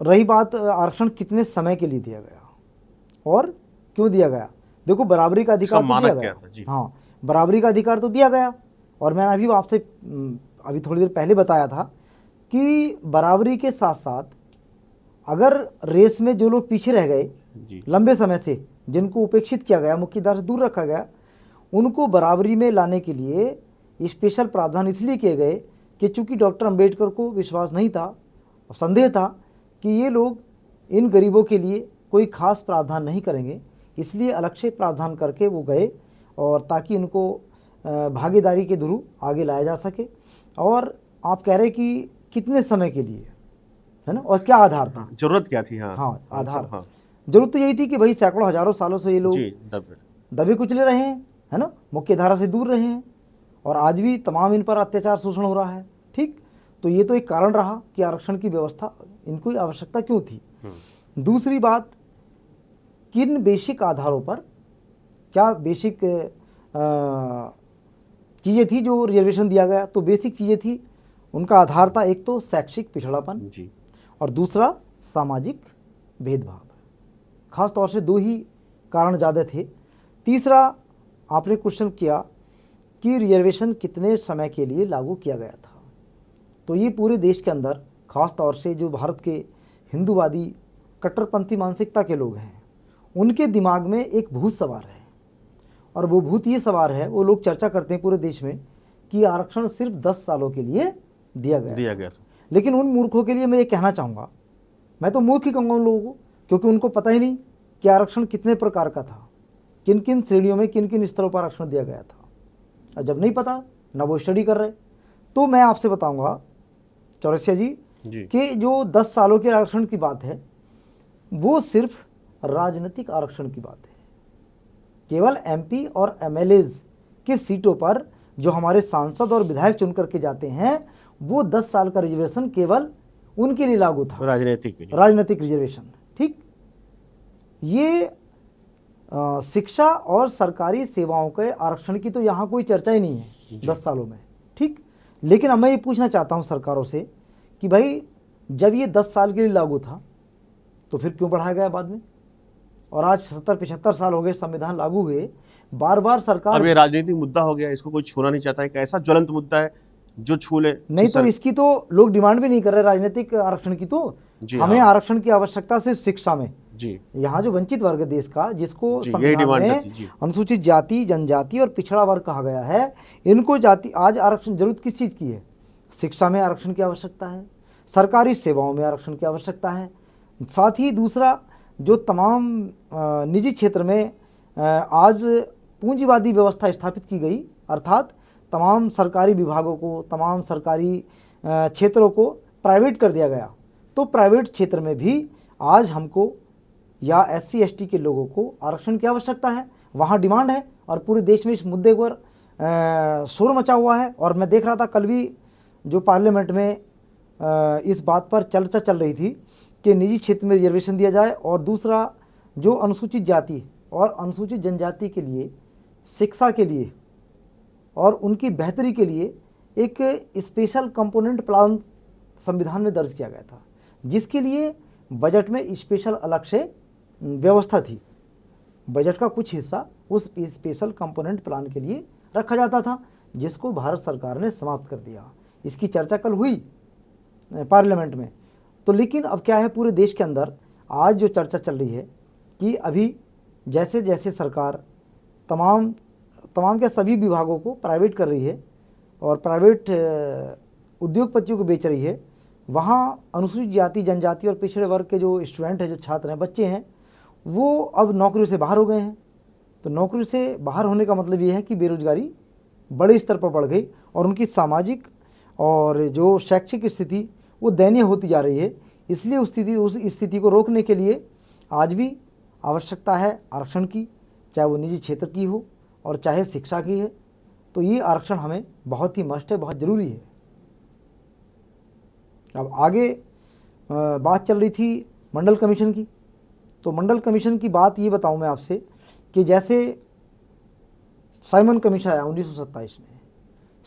रही बात आरक्षण कितने समय के लिए दिया गया और क्यों दिया गया, देखो बराबरी का अधिकार तो दिया गया था। हाँ, बराबरी का अधिकार तो दिया गया, और मैं अभी आपसे अभी थोड़ी देर पहले बताया था कि बराबरी के साथ साथ अगर रेस में जो लोग पीछे रह गए लंबे समय से, जिनको उपेक्षित किया गया, मुख्यधारा से दूर रखा गया, उनको बराबरी में लाने के लिए स्पेशल प्रावधान इसलिए किए गए कि चूंकि डॉक्टर अंबेडकर को विश्वास नहीं था, संदेह था कि ये लोग इन गरीबों के लिए कोई खास प्रावधान नहीं करेंगे, इसलिए अलग से प्रावधान करके वो गए, और ताकि उनको भागीदारी के थ्रू आगे लाया जा सके। और आप कह रहे कि कितने समय के लिए, है ना, और क्या आधार था, जरूरत क्या थी। हाँ, आधार। जरूरत तो यही थी कि भाई सैकड़ों हजारों सालों से ये लोग दबे कुचले रहे हैं, है ना, मुख्य धारा से दूर रहे हैं, और आज भी तमाम इन पर अत्याचार शोषण हो रहा है। ठीक, तो ये तो एक कारण रहा कि आरक्षण की व्यवस्था, इनको आवश्यकता क्यों थी। दूसरी बात, किन बेसिक आधारों पर, क्या बेसिक चीज़ें थी जो रिजर्वेशन दिया गया, तो बेसिक चीज़ें थी, उनका आधार था एक तो शैक्षिक पिछड़ापन जी, और दूसरा सामाजिक भेदभाव। खास तौर से दो ही कारण ज़्यादा थे। तीसरा, आपने क्वेश्चन किया कि रिजर्वेशन कितने समय के लिए लागू किया गया था, तो ये पूरे देश के अंदर, खास तौर से जो भारत के हिंदूवादी कट्टरपंथी मानसिकता के लोग हैं, उनके दिमाग में एक भूत सवार है, और वो भूत ये सवार है, वो लोग चर्चा करते हैं पूरे देश में कि आरक्षण सिर्फ 10 सालों के लिए दिया गया था। लेकिन उन मूर्खों के लिए मैं ये कहना चाहूँगा, मैं तो मूर्ख ही कहूँगा उन लोगों को, क्योंकि उनको पता ही नहीं कि आरक्षण कितने प्रकार का था, किन किन श्रेणियों में, किन किन स्तरों पर आरक्षण दिया गया था। और जब नहीं पता, ना वो स्टडी कर रहे, तो मैं आपसे बताऊँगा चौरसिया जी कि जो 10 सालों के आरक्षण की बात है, वो सिर्फ राजनीतिक आरक्षण की बात है। केवल MP और MLAs की सीटों पर जो हमारे सांसद और विधायक चुन करके जाते हैं, वो 10 साल का रिजर्वेशन केवल उनके लिए लागू था, राजनीतिक रिजर्वेशन। ठीक, ये शिक्षा और सरकारी सेवाओं के आरक्षण की तो यहाँ कोई चर्चा ही नहीं है 10 सालों में, ठीक। लेकिन अब मैं ये पूछना चाहता हूँ सरकारों से कि भाई जब ये 10 साल के लिए लागू था तो फिर क्यों बढ़ाया गया बाद में? और आज 70-75 साल हो गए संविधान लागू हुए, बार बार सरकार। अब ये राजनीतिक मुद्दा हो गया, इसको कोई छूना नहीं चाहता है। एक ऐसा ज्वलंत मुद्दा है जो छू ले नहीं तो इसकी तो लोग डिमांड भी नहीं कर रहे राजनीतिक आरक्षण की। तो हमें आरक्षण की आवश्यकता सिर्फ शिक्षा में जी। यहाँ जो वंचित वर्ग है देश का, जिसको संविधान में अनुसूचित जाति, जनजाति और पिछड़ा वर्ग कहा गया है, इनको जाति आज आरक्षण जरूरत किस चीज की है? शिक्षा में आरक्षण की आवश्यकता है, सरकारी सेवाओं में आरक्षण की आवश्यकता है। साथ ही दूसरा, जो तमाम निजी क्षेत्र में आज पूंजीवादी व्यवस्था स्थापित की गई, अर्थात तमाम सरकारी विभागों को, तमाम सरकारी क्षेत्रों को प्राइवेट कर दिया गया, तो प्राइवेट क्षेत्र में भी आज हमको या SC ST के लोगों को आरक्षण की आवश्यकता है, वहाँ डिमांड है। और पूरे देश में इस मुद्दे पर शोर मचा हुआ है। और मैं देख रहा था कल भी जो पार्लियामेंट में इस बात पर चर्चा चल रही थी कि निजी क्षेत्र में रिजर्वेशन दिया जाए, और दूसरा जो अनुसूचित जाति और अनुसूचित जनजाति के लिए शिक्षा के लिए और उनकी बेहतरी के लिए एक स्पेशल कंपोनेंट प्लान संविधान में दर्ज किया गया था, जिसके लिए बजट में स्पेशल अलग से व्यवस्था थी। बजट का कुछ हिस्सा उस स्पेशल कंपोनेंट प्लान के लिए रखा जाता था, जिसको भारत सरकार ने समाप्त कर दिया। इसकी चर्चा कल हुई पार्लियामेंट में। तो लेकिन अब क्या है, पूरे देश के अंदर आज जो चर्चा चल रही है कि अभी जैसे जैसे सरकार तमाम के सभी विभागों को प्राइवेट कर रही है और प्राइवेट उद्योगपतियों को बेच रही है, वहाँ अनुसूचित जाति, जनजाति और पिछड़े वर्ग के जो स्टूडेंट हैं, जो छात्र हैं, बच्चे हैं, वो अब नौकरियों से बाहर हो गए हैं। तो नौकरी से बाहर होने का मतलब ये है कि बेरोजगारी बड़े स्तर पर बढ़ गई और उनकी सामाजिक और जो शैक्षिक स्थिति वो दयनीय होती जा रही है। इसलिए उस स्थिति को रोकने के लिए आज भी आवश्यकता है आरक्षण की, चाहे वो निजी क्षेत्र की हो और चाहे शिक्षा की है। तो ये आरक्षण हमें बहुत ही मस्ट है, बहुत ज़रूरी है। अब आगे बात चल रही थी मंडल कमीशन की। तो मंडल कमीशन की बात ये बताऊं मैं आपसे कि जैसे साइमन कमीशन आया 1927 में,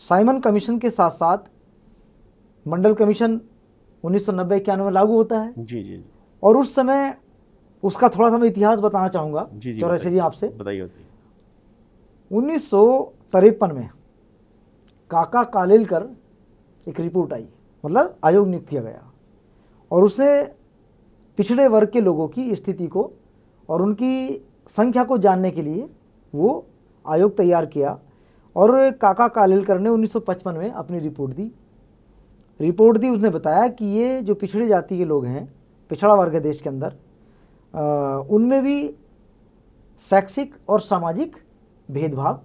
साइमन कमीशन के साथ साथ मंडल कमीशन 1990-91 में लागू होता है। जी जी। और उस समय उसका थोड़ा सा मैं इतिहास बताना चाहूँगा चौरसिया जी आपसे। बताइए। 1953 में काका कालेलकर एक रिपोर्ट आई, मतलब आयोग नियुक्त किया गया, और उसे पिछड़े वर्ग के लोगों की स्थिति को और उनकी संख्या को जानने के लिए वो आयोग तैयार किया। और काका कालेलकर ने 1955 में अपनी रिपोर्ट दी। उसने बताया कि ये जो पिछड़ी जाति के लोग हैं, पिछड़ा वर्ग है देश के अंदर, उनमें भी शैक्षिक और सामाजिक भेदभाव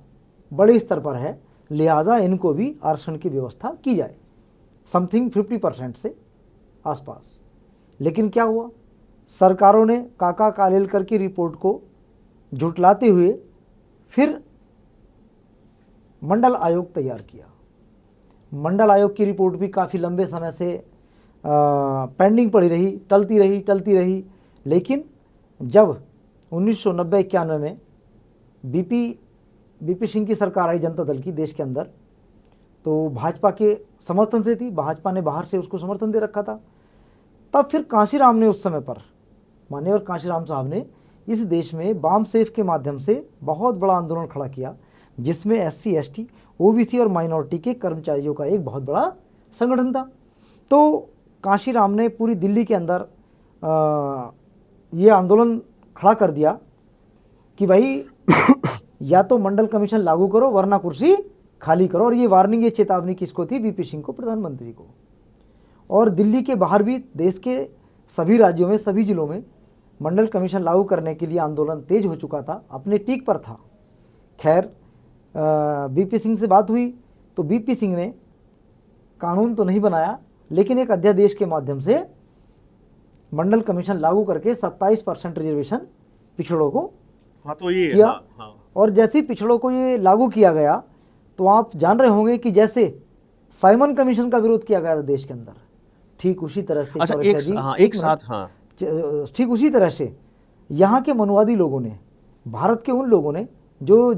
बड़े स्तर पर है, लिहाजा इनको भी आरक्षण की व्यवस्था की जाए, समथिंग 50% से आसपास। लेकिन क्या हुआ, सरकारों ने काका कालेलकर की रिपोर्ट को झुटलाते हुए फिर मंडल आयोग तैयार किया। मंडल आयोग की रिपोर्ट भी काफ़ी लंबे समय से पेंडिंग पड़ी रही, टलती रही। लेकिन जब 1990-91 में बीपी सिंह की सरकार आई, जनता दल की, देश के अंदर, तो भाजपा के समर्थन से थी, भाजपा ने बाहर से उसको समर्थन दे रखा था। तब फिर कांशीराम ने उस समय पर, माननीय कांशीराम साहब ने इस देश में वाम सेफ के माध्यम से बहुत बड़ा आंदोलन खड़ा किया, जिसमें SC ST OBC और माइनॉरिटी के कर्मचारियों का एक बहुत बड़ा संगठन था। तो कांशीराम ने पूरी दिल्ली के अंदर ये आंदोलन खड़ा कर दिया कि भाई या तो मंडल कमीशन लागू करो वरना कुर्सी खाली करो। और ये वार्निंग, ये चेतावनी किसको थी? बीपी सिंह को, प्रधानमंत्री को। और दिल्ली के बाहर भी देश के सभी राज्यों में, सभी जिलों में मंडल कमीशन लागू करने के लिए आंदोलन तेज हो चुका था, अपने पीक पर था। खैर बीपी सिंह से बात हुई तो बीपी सिंह ने कानून तो नहीं बनाया, लेकिन एक अध्यादेश के माध्यम से मंडल कमीशन लागू करके 27% रिजर्वेशन पिछड़ों को तो ये किया। और जैसे ही पिछड़ों को ये लागू किया गया तो आप जान रहे होंगे कि जैसे साइमन कमीशन का विरोध किया गया था देश के अंदर, ठीक उसी तरह से ठीक उसी तरह से यहाँ के मनुवादी लोगों ने, भारत के उन लोगों ने जो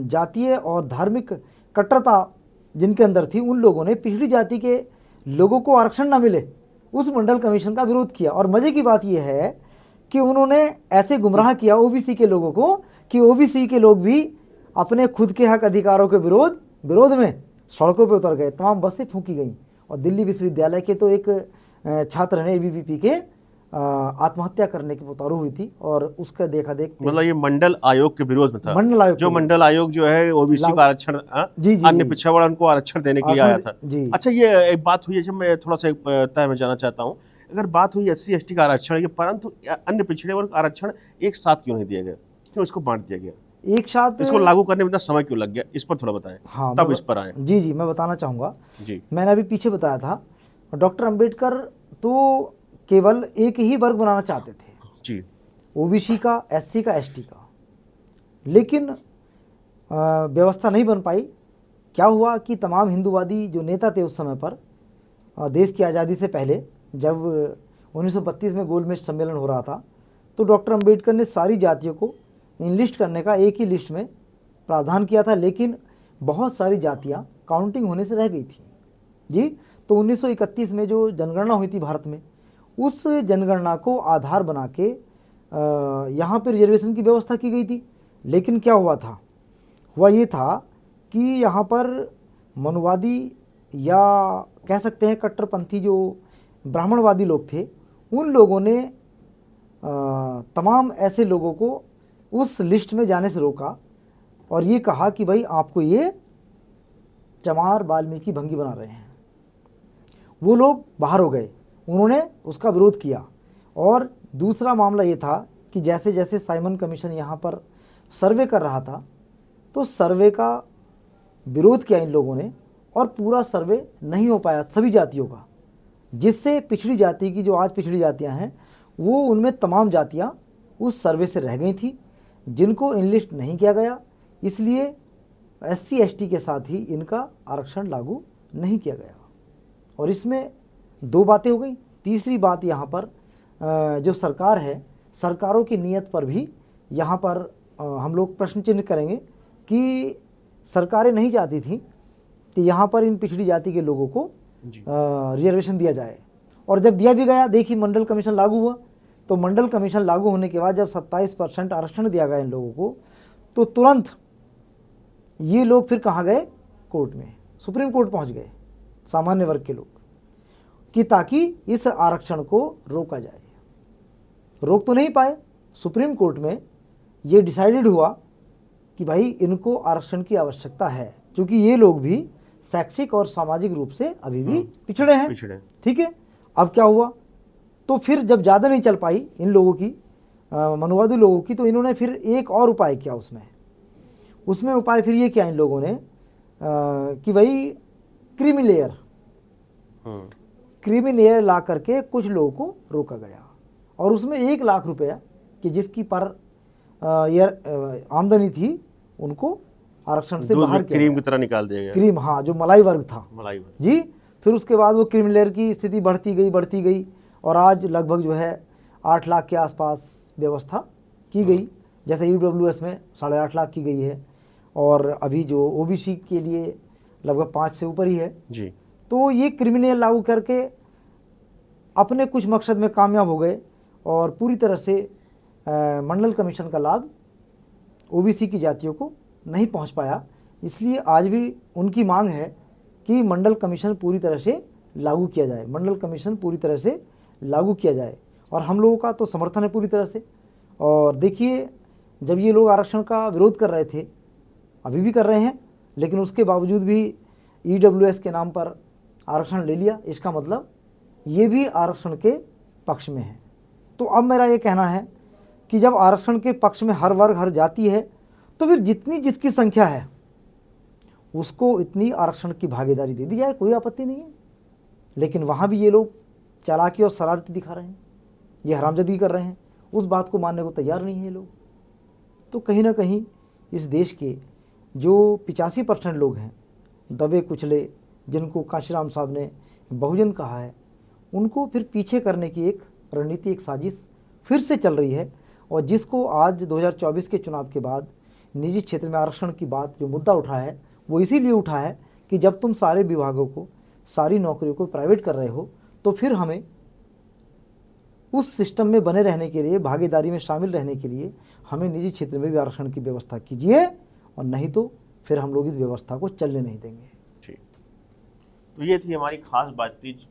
जातीय और धार्मिक कट्टरता जिनके अंदर थी, उन लोगों ने पिछड़ी जाति के लोगों को आरक्षण ना मिले उस मंडल कमीशन का विरोध किया। और मजे की बात यह है कि उन्होंने ऐसे गुमराह किया ओबीसी के लोगों को कि ओबीसी के लोग भी अपने खुद के हक अधिकारों के विरोध में सड़कों पर उतर गए, तमाम बसें फूंकी गईं। और दिल्ली विश्वविद्यालय के तो एक छात्र ने एबीवीपी के आत्महत्या करने की उतारू हुई थी, और उसका देखा देख मतलब ये मंडल आयोग के विरोध में था। मंडल आयोग जो मंडल आयोग जो है ओबीसी का आरक्षण, अन्य पिछड़ा वर्ग को आरक्षण देने के लिए आया था। अच्छा, ये एक बात हुई है, जब मैं थोड़ा सा तय में जाना चाहता हूँ, अगर बात हुई SC ST का आरक्षण, ये परंतु अन्य पिछड़े वर्ग आरक्षण एक साथ क्यों नहीं दिया गया, क्यों इसको बांट दिया गया एक साथ? इसको लागू करने में इतना समय क्यों लग गया, इस पर थोड़ा बताएं। हाँ, तब इस पर आए। जी मैं बताना चाहूँगा। जी, मैंने अभी पीछे बताया था, डॉक्टर अंबेडकर तो केवल एक ही वर्ग बनाना चाहते थे जी, ओबीसी का, SC का, ST का, लेकिन व्यवस्था नहीं बन पाई। क्या हुआ कि तमाम हिंदूवादी जो नेता थे उस समय पर, देश की आज़ादी से पहले जब 1932 में गोलमेज सम्मेलन हो रहा था, तो डॉक्टर अंबेडकर ने सारी जातियों को इनलिस्ट करने का एक ही लिस्ट में प्रावधान किया था, लेकिन बहुत सारी जातियाँ काउंटिंग होने से रह गई थी जी। तो 1931 में जो जनगणना हुई थी भारत में, उस जनगणना को आधार बना के यहाँ पर रिजर्वेशन की व्यवस्था की गई थी। लेकिन क्या हुआ ये था कि यहाँ पर मनुवादी या कह सकते हैं कट्टरपंथी जो ब्राह्मणवादी लोग थे, उन लोगों ने तमाम ऐसे लोगों को उस लिस्ट में जाने से रोका और ये कहा कि भाई आपको ये चमार वाल्मीकि भंगी बना रहे हैं। वो लोग बाहर हो गए, उन्होंने उसका विरोध किया। और दूसरा मामला ये था कि जैसे जैसे साइमन कमीशन यहाँ पर सर्वे कर रहा था, तो सर्वे का विरोध किया इन लोगों ने, और पूरा सर्वे नहीं हो पाया सभी जातियों का, जिससे पिछड़ी जाति की जो आज पिछड़ी जातियाँ हैं, वो उनमें तमाम जातियाँ उस सर्वे से रह गई थी, जिनको इनलिस्ट नहीं किया गया। इसलिए SC ST के साथ ही इनका आरक्षण लागू नहीं किया गया। और इसमें दो बातें हो गई। तीसरी बात यहाँ पर जो सरकार है, सरकारों की नीयत पर भी यहाँ पर हम लोग प्रश्न चिन्ह करेंगे कि सरकारें नहीं चाहती थी कि यहाँ पर इन पिछड़ी जाति के लोगों को रिजर्वेशन दिया जाए। और जब दिया भी गया, देखिए मंडल कमीशन लागू हुआ, तो मंडल कमीशन लागू होने के बाद जब 27% आरक्षण दिया गया इन लोगों को, तो तुरंत ये लोग फिर कहाँ गए? कोर्ट में, सुप्रीम कोर्ट पहुँच गए सामान्य वर्ग के लोग, कि ताकि इस आरक्षण को रोका जाए। रोक तो नहीं पाए। सुप्रीम कोर्ट में ये डिसाइडेड हुआ कि भाई इनको आरक्षण की आवश्यकता है, क्योंकि ये लोग भी शैक्षिक और सामाजिक रूप से अभी भी पिछड़े हैं। ठीक है, अब क्या हुआ, तो फिर जब ज़्यादा नहीं चल पाई इन लोगों की, मनुवादी लोगों की, तो इन्होंने फिर एक और उपाय किया। उसमें उपाय फिर ये किया इन लोगों ने कि भाई क्रीमी लेयर ला करके कुछ लोगों को रोका गया, और उसमें 1 लाख रुपया कि जिसकी पर ईयर आमदनी थी, उनको आरक्षण से बाहर किया, क्रीम की तरह निकाल दिया गया। क्रीम, हाँ, जो मलाई वर्ग था, मलाई वर्ग जी। फिर उसके बाद वो क्रीमी लेयर की स्थिति बढ़ती गई, और आज लगभग जो है 8 लाख के आसपास व्यवस्था की गई। जैसे EWS में 8.5 लाख की गई है, और अभी जो OBC के लिए लगभग 5 से ऊपर ही है जी। तो ये क्रिमिनल लागू करके अपने कुछ मकसद में कामयाब हो गए, और पूरी तरह से मंडल कमीशन का लाभ OBC की जातियों को नहीं पहुंच पाया। इसलिए आज भी उनकी मांग है कि मंडल कमीशन पूरी तरह से लागू किया जाए, मंडल कमीशन पूरी तरह से लागू किया जाए। और हम लोगों का तो समर्थन है पूरी तरह से। और देखिए, जब ये लोग आरक्षण का विरोध कर रहे थे, अभी भी कर रहे हैं, लेकिन उसके बावजूद भी EWS के नाम पर आरक्षण ले लिया, इसका मतलब ये भी आरक्षण के पक्ष में है। तो अब मेरा ये कहना है कि जब आरक्षण के पक्ष में हर वर्ग हर जाति है, तो फिर जितनी जिसकी संख्या है उसको इतनी आरक्षण की भागीदारी दे दी जाए, कोई आपत्ति नहीं है। लेकिन वहाँ भी ये लोग चालाकी और शरारती दिखा रहे हैं, ये हरामजादी कर रहे हैं, उस बात को मानने को तैयार नहीं है ये लोग। तो कहीं ना कहीं इस देश के जो 85% लोग हैं, दबे कुचले, जिनको कांशीराम साहब ने बहुजन कहा है, उनको फिर पीछे करने की एक रणनीति, एक साजिश फिर से चल रही है। और जिसको आज 2024 के चुनाव के बाद निजी क्षेत्र में आरक्षण की बात जो मुद्दा उठा है वो इसीलिए उठा है कि जब तुम सारे विभागों को, सारी नौकरियों को प्राइवेट कर रहे हो तो फिर हमें उस सिस्टम में बने रहने के लिए, भागीदारी में शामिल रहने के लिए हमें निजी क्षेत्र में भी आरक्षण की व्यवस्था कीजिए, और नहीं तो फिर हम लोग इस व्यवस्था को चलने नहीं देंगे। ठीक, तो ये थी हमारी खास बातचीत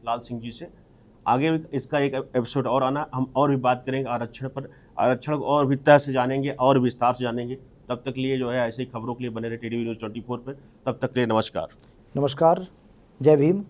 लाल सिंह जी से। आगे भी इसका एक एपिसोड और आना, हम और भी बात करेंगे आरक्षण पर, आरक्षण को और भी तह से जानेंगे और विस्तार से जानेंगे। तब तक के लिए जो है ऐसे ही खबरों के लिए बने रहे टीडीवी न्यूज़ 24 पर। तब तक के लिए नमस्कार। नमस्कार, जय भीम।